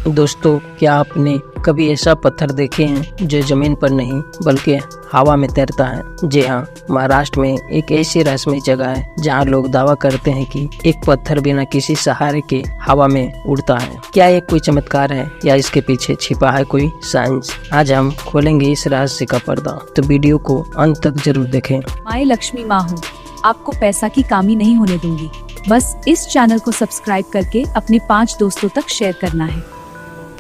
दोस्तों, क्या आपने कभी ऐसा पत्थर देखे हैं जो जमीन पर नहीं बल्कि हवा में तैरता है? जी हाँ, महाराष्ट्र में एक ऐसी रहस्यमय जगह है जहाँ लोग दावा करते हैं कि एक पत्थर बिना किसी सहारे के हवा में उड़ता है। क्या ये कोई चमत्कार है या इसके पीछे छिपा है कोई साइंस? आज हम खोलेंगे इस रहस्य का पर्दा, तो वीडियो को अंत तक जरूर देखें। मैं लक्ष्मी माँ हूँ, आपको पैसा की कमी नहीं होने दूंगी। बस इस चैनल को सब्सक्राइब करके अपने 5 दोस्तों तक शेयर करना है।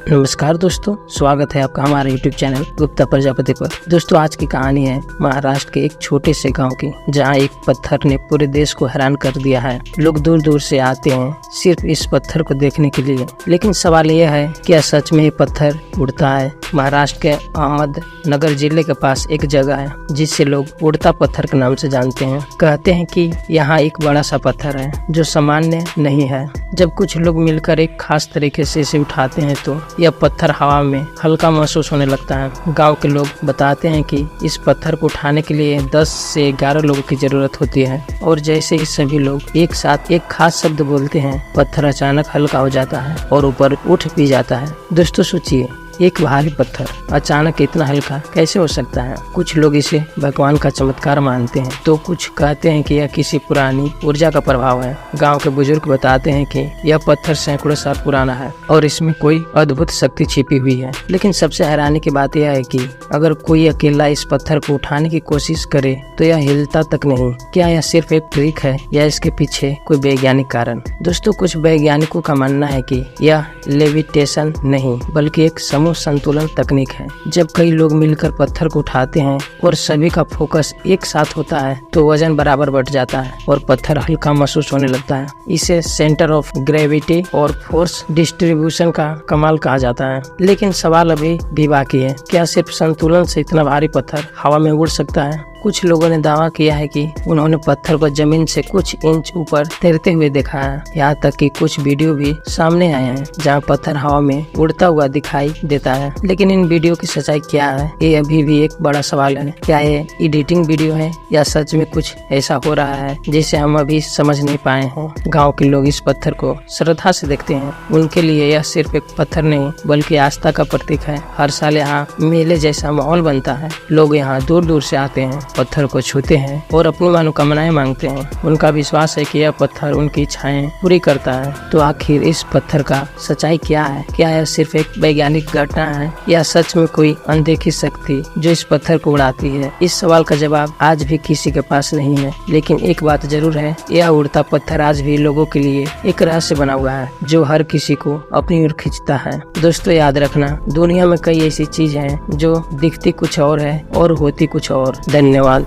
नमस्कार दोस्तों, स्वागत है आपका हमारे YouTube चैनल गुप्ता प्रजापति पर। दोस्तों, आज की कहानी है महाराष्ट्र के एक छोटे से गांव की, जहां एक पत्थर ने पूरे देश को हैरान कर दिया है। लोग दूर दूर से आते हैं सिर्फ इस पत्थर को देखने के लिए। लेकिन सवाल यह है, क्या सच में ये पत्थर उड़ता है? महाराष्ट्र के अहमदनगर जिले के पास एक जगह है जिसे लोग उड़ता पत्थर के नाम से जानते हैं। कहते हैं कि यहाँ एक बड़ा सा पत्थर है जो सामान्य नहीं है। जब कुछ लोग मिलकर एक खास तरीके से इसे उठाते हैं तो यह पत्थर हवा में हल्का महसूस होने लगता है। गांव के लोग बताते हैं कि इस पत्थर को उठाने के लिए 10 से 11 लोगों की जरूरत होती है, और जैसे ही सभी लोग एक साथ एक खास शब्द बोलते हैं, पत्थर अचानक हल्का हो जाता है और ऊपर उठ भी जाता है। दोस्तों सोचिए, एक भारी पत्थर अचानक इतना हल्का कैसे हो सकता है? कुछ लोग इसे भगवान का चमत्कार मानते हैं, तो कुछ कहते हैं कि यह किसी पुरानी ऊर्जा का प्रभाव है। गांव के बुजुर्ग बताते हैं कि यह पत्थर सैकड़ों साल पुराना है और इसमें कोई अद्भुत शक्ति छिपी हुई है। लेकिन सबसे हैरानी की बात यह है कि अगर कोई अकेला इस पत्थर को उठाने की कोशिश करे तो यह हिलता तक नहीं। क्या यह सिर्फ एक ट्रिक है या इसके पीछे कोई वैज्ञानिक कारण? दोस्तों, कुछ वैज्ञानिकों का मानना है कि यह लेविटेशन नहीं बल्कि एक समूह संतुलन तकनीक है। जब कई लोग मिलकर पत्थर को उठाते हैं और सभी का फोकस एक साथ होता है तो वजन बराबर बढ़ जाता है और पत्थर हल्का महसूस होने लगता है। इसे सेंटर ऑफ ग्रेविटी और फोर्स डिस्ट्रीब्यूशन का कमाल कहा जाता है। लेकिन सवाल अभी भी बाकी है, क्या सिर्फ संतुलन से इतना भारी पत्थर हवा में उड़ सकता है? कुछ लोगों ने दावा किया है कि उन्होंने पत्थर को जमीन से कुछ इंच ऊपर तैरते हुए देखा है। यहाँ तक कि कुछ वीडियो भी सामने आए हैं जहाँ पत्थर हवा में उड़ता हुआ दिखाई देता है। लेकिन इन वीडियो की सच्चाई क्या है, ये अभी भी एक बड़ा सवाल है। क्या ये एडिटिंग वीडियो है या सच में कुछ ऐसा हो रहा है जिसे हम अभी समझ नहीं पाए हैं? गाँव के लोग इस पत्थर को श्रद्धा से देखते हैं। उनके लिए यह सिर्फ एक पत्थर नहीं बल्कि आस्था का प्रतीक है। हर साल यहाँ मेले जैसा माहौल बनता है। लोग यहाँ दूर दूर से आते हैं, पत्थर को छूते हैं और अपनी मनोकामनाएं मांगते हैं। उनका विश्वास है कि यह पत्थर उनकी इच्छाएं पूरी करता है। तो आखिर इस पत्थर का सच्चाई क्या है? क्या यह सिर्फ एक वैज्ञानिक घटना है या सच में कोई अनदेखी शक्ति जो इस पत्थर को उड़ाती है? इस सवाल का जवाब आज भी किसी के पास नहीं है। लेकिन एक बात जरूर है, यह उड़ता पत्थर आज भी लोगों के लिए एक रहस्य बना हुआ है जो हर किसी को अपनी ओर खींचता है। दोस्तों, याद रखना, दुनिया में कई ऐसी चीज हैं जो दिखती कुछ और है और होती कुछ और। धन्यवाद।